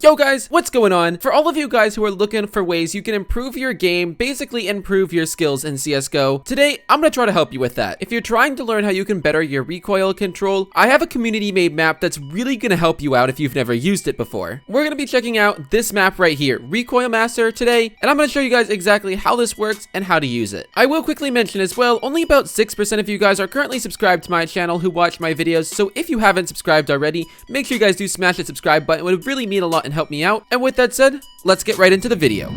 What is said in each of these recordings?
Yo guys, what's going on? For all of you guys who are looking for ways you can improve your game, basically improve your skills in CSGO, today I'm gonna try to help you with that. If you're trying to learn how you can better your recoil control, I have a community made map that's really gonna help you out if you've never used it before. We're gonna be checking out this map right here, Recoil Master, today, and I'm gonna show you guys exactly how this works and how to use it. I will quickly mention as well, only about 6% of you guys are currently subscribed to my channel who watch my videos, so if you haven't subscribed already, make sure you guys do smash that subscribe button. It would really mean a lot and help me out. And with that said, let's get right into the video.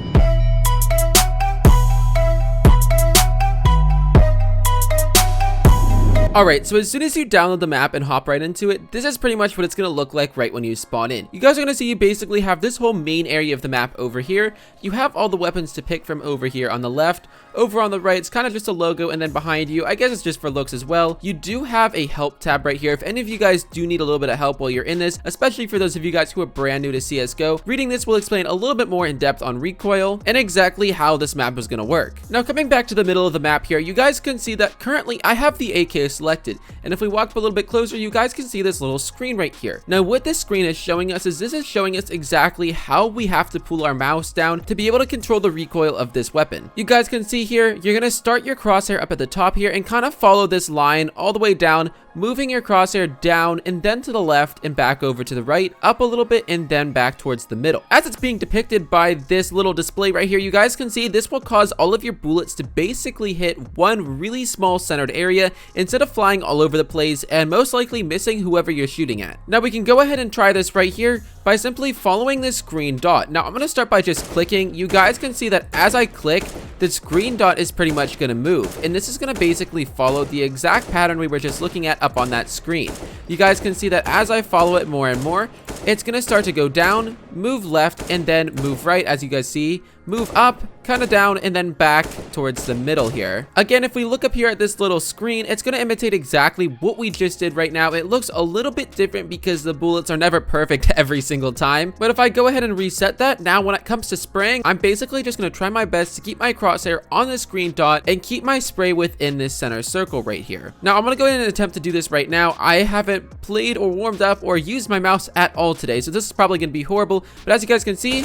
Alright, so as soon as you download the map and hop right into it, this is pretty much what it's going to look like right when you spawn in. You guys are going to see you basically have this whole main area of the map over here. You have all the weapons to pick from over here on the left. Over on the right, it's kind of just a logo, and then behind you, I guess it's just for looks as well. You do have a help tab right here. If any of you guys do need a little bit of help while you're in this, especially for those of you guys who are brand new to CSGO, reading this will explain a little bit more in depth on recoil and exactly how this map is going to work. Now, coming back to the middle of the map here, you guys can see that currently I have the AK selected, and if we walk up a little bit closer, you guys can see this little screen right here. Now, what this screen is showing us is this is showing us exactly how we have to pull our mouse down to be able to control the recoil of this weapon. You guys can see here, you're going to start your crosshair up at the top here and kind of follow this line all the way down, moving your crosshair down and then to the left and back over to the right, up a little bit and then back towards the middle. As it's being depicted by this little display right here, you guys can see this will cause all of your bullets to basically hit one really small centered area instead of flying all over the place and most likely missing whoever you're shooting at. Now we can go ahead and try this right here by simply following this green dot. Now I'm going to start by just clicking. You guys can see that as I click, this green dot is pretty much going to move, and this is going to basically follow the exact pattern we were just looking at up on that screen. You guys can see that as I follow it more and more, it's going to start to go down, move left, and then move right, as you guys see, move up, kind of down, and then back towards the middle here. Again, if we look up here at this little screen, it's going to imitate exactly what we just did right now. It looks a little bit different because the bullets are never perfect every single time. But if I go ahead and reset that, now when it comes to spraying, I'm basically just going to try my best to keep my crosshair on this green dot and keep my spray within this center circle right here. Now I'm going to go ahead and attempt to do this right now. I haven't played or warmed up or used my mouse at all today, so this is probably going to be horrible. But as you guys can see,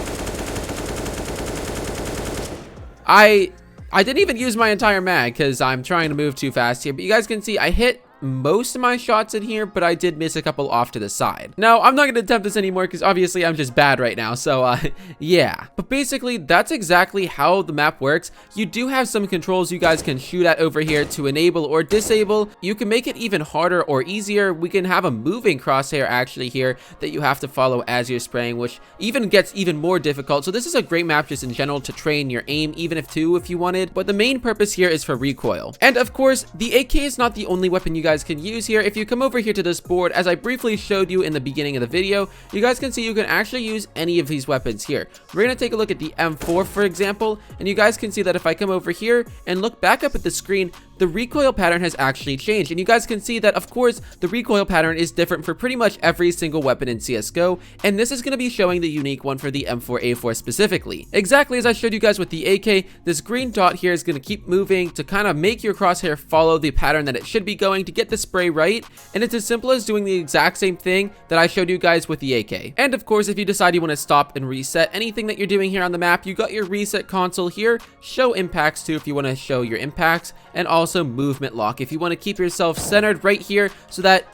I didn't even use my entire mag because I'm trying to move too fast here, but you guys can see I hit most of my shots in here, but I did miss a couple off to the side. Now, I'm not going to attempt this anymore because obviously I'm just bad right now, so yeah. But basically, that's exactly how the map works. You do have some controls you guys can shoot at over here to enable or disable. You can make it even harder or easier. We can have a moving crosshair actually here that you have to follow as you're spraying, which even gets even more difficult. So this is a great map just in general to train your aim, even if you wanted. But the main purpose here is for recoil. And of course, the AK is not the only weapon you guys can use here. If you come over here to this board, as I briefly showed you in the beginning of the video, you guys can see you can actually use any of these weapons here. We're going to take a look at the M4, for example, and you guys can see that if I come over here and look back up at the screen, the recoil pattern has actually changed. And you guys can see that, of course, the recoil pattern is different for pretty much every single weapon in CSGO, and this is going to be showing the unique one for the M4A4 specifically. Exactly as I showed you guys with the AK, this green dot here is going to keep moving to kind of make your crosshair follow the pattern that it should be going to get the spray right, and it's as simple as doing the exact same thing that I showed you guys with the AK. And of course, if you decide you want to stop and reset anything that you're doing here on the map, you got your reset console here, show impacts too if you want to show your impacts, and also movement lock if you want to keep yourself centered right here so that,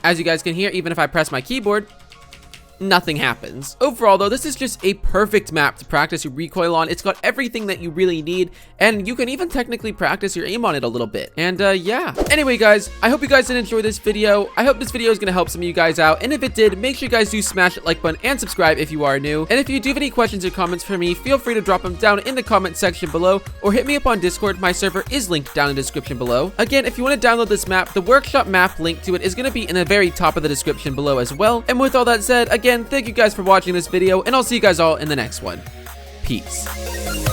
as you guys can hear, even if I press my keyboard, nothing happens. Overall though, this is just a perfect map to practice your recoil on. It's got everything that you really need, and you can even technically practice your aim on it a little bit. And yeah. Anyway guys, I hope you guys did enjoy this video. I hope this video is going to help some of you guys out, and if it did, make sure you guys do smash that like button and subscribe if you are new. And if you do have any questions or comments for me, feel free to drop them down in the comment section below, or hit me up on Discord. My server is linked down in the description below. Again, if you want to download this map, the workshop map link to it is going to be in the very top of the description below as well. And with all that said, again, thank you guys for watching this video, and I'll see you guys all in the next one. Peace.